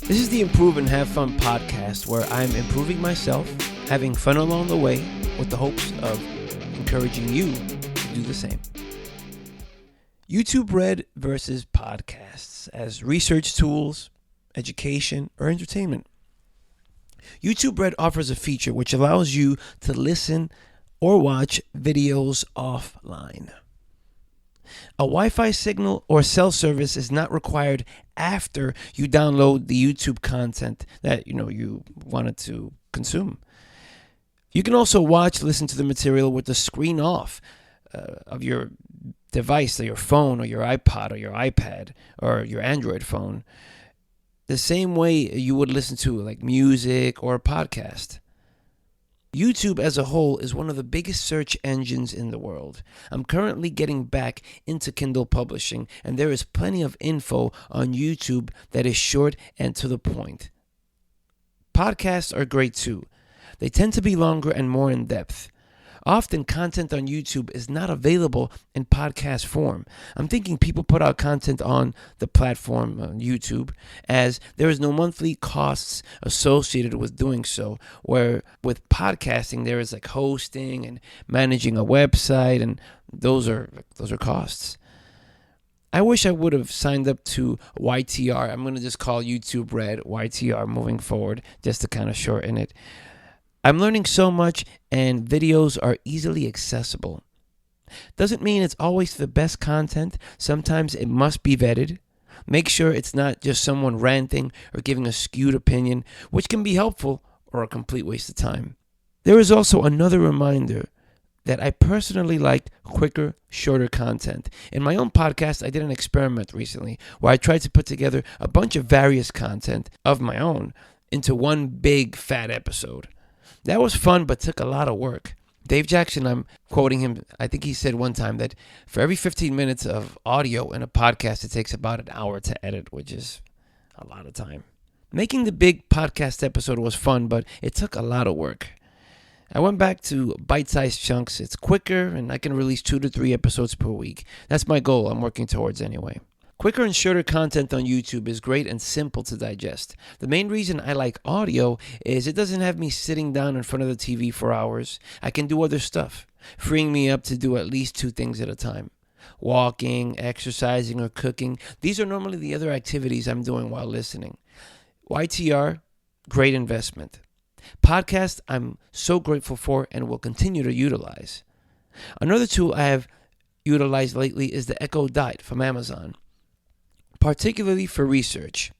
This is the Improve and Have Fun podcast where I'm improving myself, having fun along the way, with the hopes of encouraging you to do the same. YouTube Red versus podcasts as research tools, education, or entertainment. YouTube Red offers a feature which allows you to listen or watch videos offline. A Wi-Fi signal or cell service is not required after you download the YouTube content that you wanted to consume. You can also listen to the material with the screen off of your device, or your phone, or your iPod, or your iPad, or your Android phone, the same way you would listen to like music or a podcast. YouTube as a whole is one of the biggest search engines in the world. I'm currently getting back into Kindle publishing, and there is plenty of info on YouTube that is short and to the point. Podcasts are great too. They tend to be longer and more in depth. Often content on YouTube is not available in podcast form. I'm thinking people put out content on the platform on YouTube as there is no monthly costs associated with doing so, where with podcasting there is like hosting and managing a website, and those are costs. I wish I would have signed up to YTR. I'm going to just call YouTube Red YTR moving forward just to kind of shorten it. I'm learning so much, and videos are easily accessible. Doesn't mean it's always the best content. Sometimes it must be vetted. Make sure it's not just someone ranting or giving a skewed opinion, which can be helpful or a complete waste of time. There is also another reminder that I personally like quicker, shorter content. In my own podcast, I did an experiment recently where I tried to put together a bunch of various content of my own into one big fat episode. That was fun, but took a lot of work. Dave Jackson, I'm quoting him, I think he said one time that for every 15 minutes of audio in a podcast, it takes about an hour to edit, which is a lot of time. Making the big podcast episode was fun, but it took a lot of work. I went back to bite-sized chunks. It's quicker, and I can release 2 to 3 episodes per week. That's my goal I'm working towards anyway. Quicker and shorter content on YouTube is great and simple to digest. The main reason I like audio is it doesn't have me sitting down in front of the TV for hours. I can do other stuff, freeing me up to do at least 2 things at a time. Walking, exercising, or cooking. These are normally the other activities I'm doing while listening. YTR, great investment. Podcast, I'm so grateful for and will continue to utilize. Another tool I have utilized lately is the Echo Dot from Amazon, particularly for research.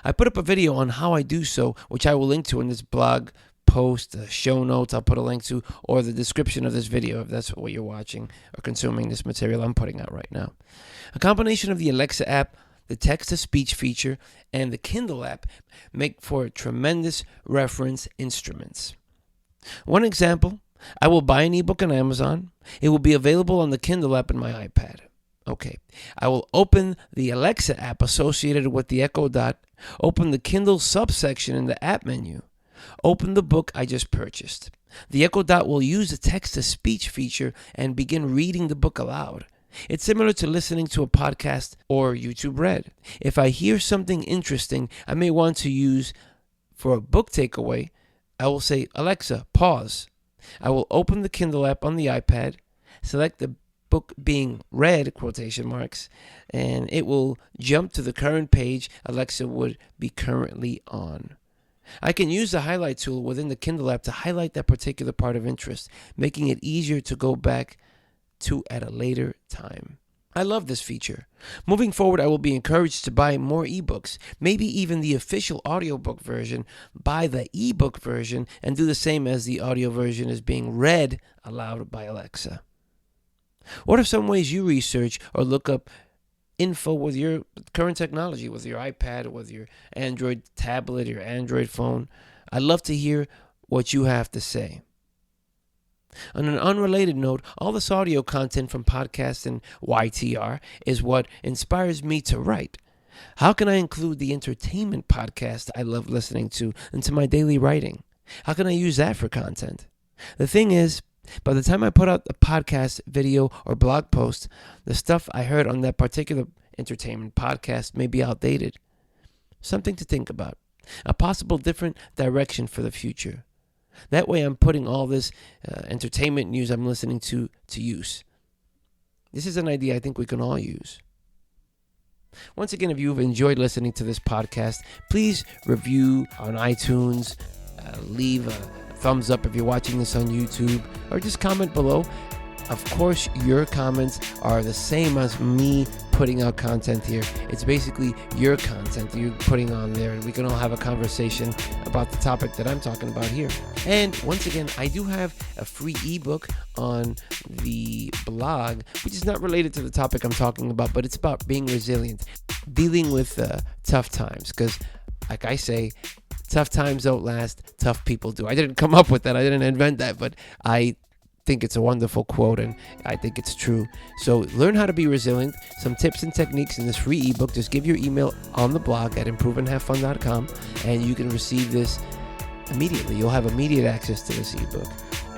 I put up a video on how I do so, which I will link to in this blog post, show notes I'll put a link to, or the description of this video if that's what you're watching or consuming this material I'm putting out right now. A combination of the Alexa app, the text-to-speech feature, and the Kindle app make for tremendous reference instruments. One example, I will buy an ebook on Amazon. It will be available on the Kindle app in my iPad. Okay, I will open the Alexa app associated with the Echo Dot, open the Kindle subsection in the app menu, open the book I just purchased. The Echo Dot will use the text-to-speech feature and begin reading the book aloud. It's similar to listening to a podcast or YouTube Red. If I hear something interesting I may want to use for a book takeaway, I will say, Alexa, pause. I will open the Kindle app on the iPad, select the book being read, quotation marks, and it will jump to the current page Alexa would be currently on. I can use the highlight tool within the Kindle app to highlight that particular part of interest, making it easier to go back to at a later time. I love this feature. Moving forward, I will be encouraged to buy more ebooks, maybe even the official audiobook version, buy the ebook version, and do the same as the audio version is being read aloud by Alexa. What are some ways you research or look up info with your current technology, with your iPad, with your Android tablet, your Android phone? I'd love to hear what you have to say. On an unrelated note, all this audio content from podcasts and YTR is what inspires me to write. How can I include the entertainment podcast I love listening to into my daily writing? How can I use that for content? The thing is, by the time I put out a podcast, video, or blog post, the stuff I heard on that particular entertainment podcast may be outdated. something to think about, a possible different direction for the future. That way I'm putting all this entertainment news I'm listening to use. This is an idea I think we can all use. Once again, if you've enjoyed listening to this podcast, please review on iTunes, leave a thumbs up if you're watching this on YouTube, or just comment below. Of course, your comments are the same as me putting out content here. It's basically your content that you're putting on there, and we can all have a conversation about the topic that I'm talking about here. And once again, I do have a free ebook on the blog, which is not related to the topic I'm talking about, but it's about being resilient, dealing with tough times. Because, like I say, tough times don't last, tough people do. I didn't come up with that. I didn't invent that, but I think it's a wonderful quote, and I think it's true. So learn how to be resilient, some tips and techniques in this free ebook. Just give your email on the blog at improveandhavefun.com, and you can receive this immediately. You'll have immediate access to this ebook.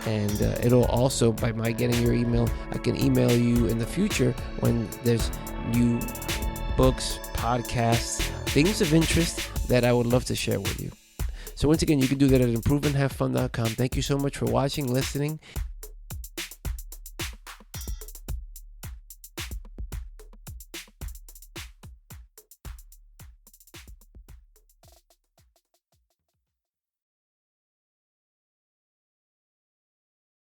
And it'll also, by my getting your email, I can email you in the future when there's new books, podcasts, things of interest that I would love to share with you. So once again, you can do that at improveandhavefun.com. Thank you so much for watching, listening.